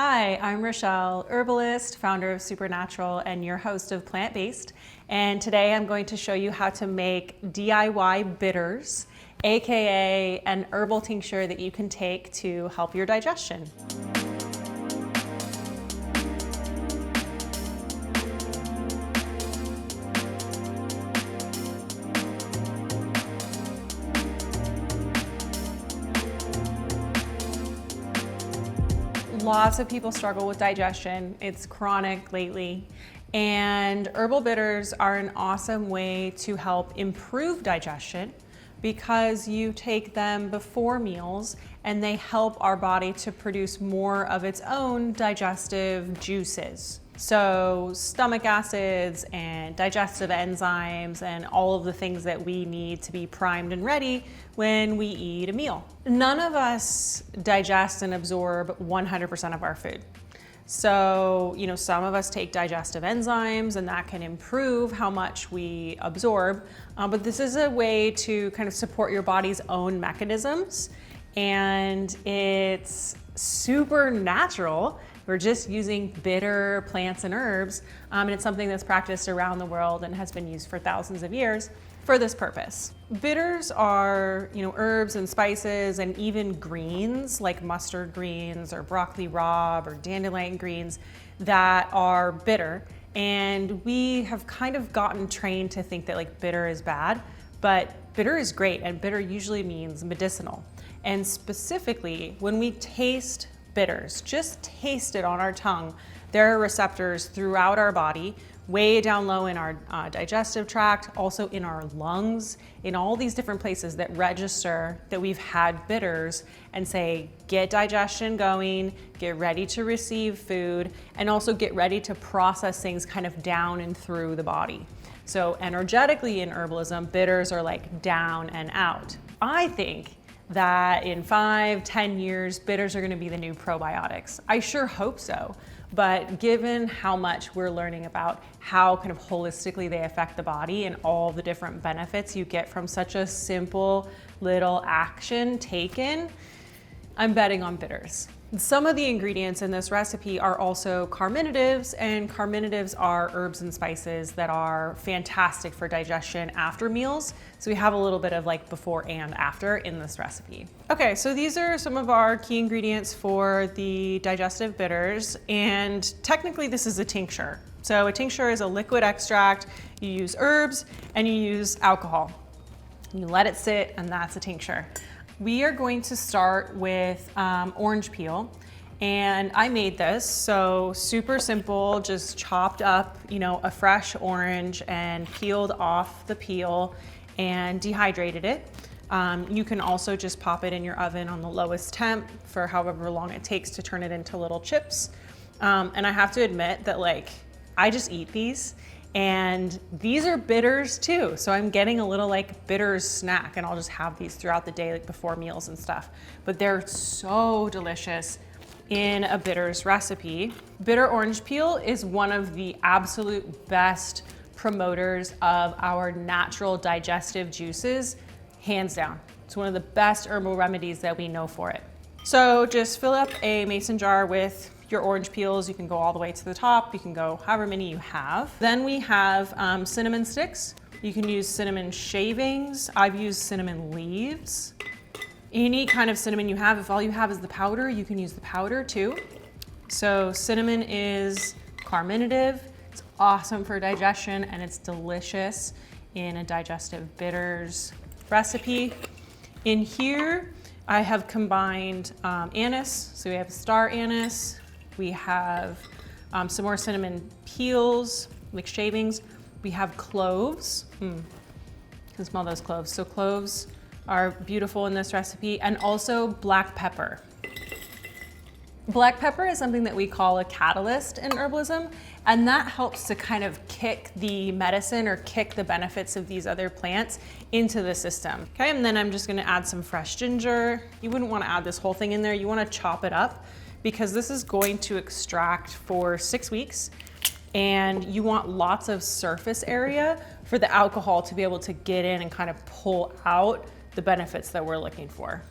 Hi, I'm Rachelle, herbalist, founder of Supernatural, and your host of Plant-Based. And today I'm going to show you how to make DIY bitters, aka an herbal tincture that you can take to help your digestion. Lots of people struggle with digestion. It's chronic lately. And herbal bitters are an awesome way to help improve digestion because you take them before meals and they help our body to produce more of its own digestive juices. So stomach acids and digestive enzymes and all of the things that we need to be primed and ready when we eat a meal. None of us digest and absorb 100% of our food. So, some of us take digestive enzymes and that can improve how much we absorb. But this is a way to kind of support your body's own mechanisms. And it's super natural. We're just using bitter plants and herbs. And it's something that's practiced around the world and has been used for thousands of years for this purpose. Bitters are, herbs and spices and even greens like mustard greens or broccoli rabe or dandelion greens that are bitter. And we have kind of gotten trained to think that bitter is bad, but bitter is great, and bitter usually means medicinal. And specifically, when we taste bitters, just taste it on our tongue, there are receptors throughout our body, way down low in our digestive tract, also in our lungs, in all these different places that register that we've had bitters and say, get digestion going, get ready to receive food, and also get ready to process things kind of down and through the body. So energetically in herbalism, bitters are like down and out. I think that in 5-10 years, bitters are gonna be the new probiotics. I sure hope so. But given how much we're learning about how kind of holistically they affect the body and all the different benefits you get from such a simple little action taken, I'm betting on bitters. Some of the ingredients in this recipe are also carminatives, and carminatives are herbs and spices that are fantastic for digestion after meals. So we have a little bit of before and after in this recipe. Okay, so these are some of our key ingredients for the digestive bitters, and technically this is a tincture. So a tincture is a liquid extract. You use herbs and you use alcohol. You let it sit, and that's a tincture. We are going to start with orange peel, and I made this, so super simple, just chopped up, a fresh orange and peeled off the peel and dehydrated it. You can also just pop it in your oven on the lowest temp for however long it takes to turn it into little chips. And I have to admit that I just eat these. And these are bitters too. So I'm getting a little bitters snack, and I'll just have these throughout the day, before meals and stuff. But they're so delicious in a bitters recipe. Bitter orange peel is one of the absolute best promoters of our natural digestive juices, hands down. It's one of the best herbal remedies that we know for it. So just fill up a mason jar with your orange peels. You can go all the way to the top. You can go however many you have. Then we have cinnamon sticks. You can use cinnamon shavings. I've used cinnamon leaves. Any kind of cinnamon you have. If all you have is the powder, you can use the powder too. So cinnamon is carminative. It's awesome for digestion, and it's delicious in a digestive bitters recipe. In here, I have combined anise. So we have star anise. We have some more cinnamon peels, shavings. We have cloves. You can smell those cloves. So cloves are beautiful in this recipe, and also black pepper. Black pepper is something that we call a catalyst in herbalism, and that helps to kind of kick the medicine or kick the benefits of these other plants into the system. Okay, and then I'm just gonna add some fresh ginger. You wouldn't wanna add this whole thing in there. You wanna chop it up, because this is going to extract for 6 weeks, and you want lots of surface area for the alcohol to be able to get in and kind of pull out the benefits that we're looking for.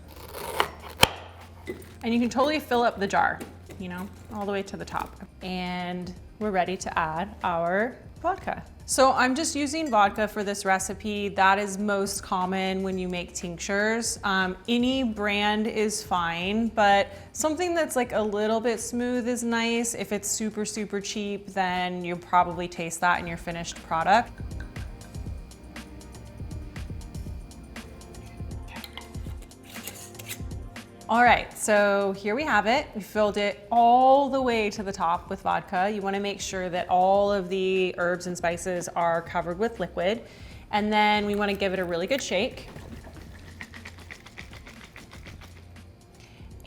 And you can totally fill up the jar. you know, all the way to the top. And we're ready to add our vodka. So I'm just using vodka for this recipe. That is most common when you make tinctures. Any brand is fine, but something that's like a little bit smooth is nice. If it's super, super cheap, then you'll probably taste that in your finished product. All right, so here we have it. We filled it all the way to the top with vodka. You wanna make sure that all of the herbs and spices are covered with liquid. And then we wanna give it a really good shake.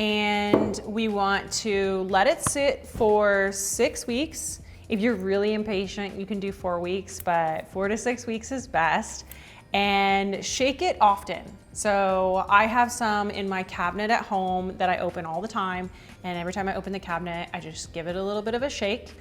And we want to let it sit for 6 weeks. If you're really impatient, you can do 4 weeks, but 4 to 6 weeks is best. And shake it often. So I have some in my cabinet at home that I open all the time. And every time I open the cabinet, I just give it a little bit of a shake.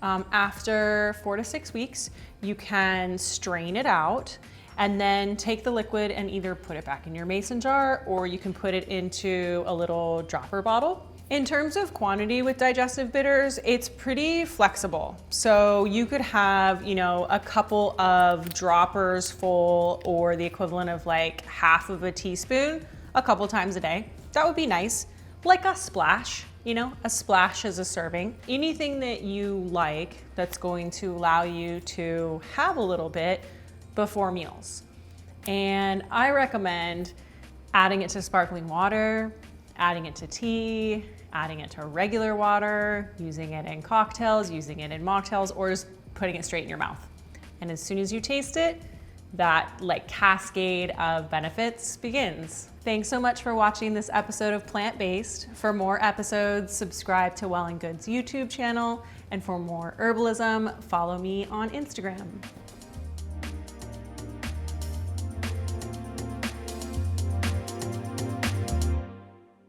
After 4 to 6 weeks, you can strain it out and then take the liquid and either put it back in your mason jar or you can put it into a little dropper bottle. In terms of quantity with digestive bitters, it's pretty flexible. So you could have, you know, a couple of droppers full or the equivalent of like half of a teaspoon a couple times a day. That would be nice. Like a splash, you know, a splash is a serving. Anything that you like that's going to allow you to have a little bit before meals. And I recommend adding it to sparkling water, adding it to tea, adding it to regular water, using it in cocktails, using it in mocktails, or just putting it straight in your mouth. And as soon as you taste it, that like cascade of benefits begins. Thanks so much for watching this episode of Plant Based. For more episodes, subscribe to Well+Good's YouTube channel. And for more herbalism, follow me on Instagram.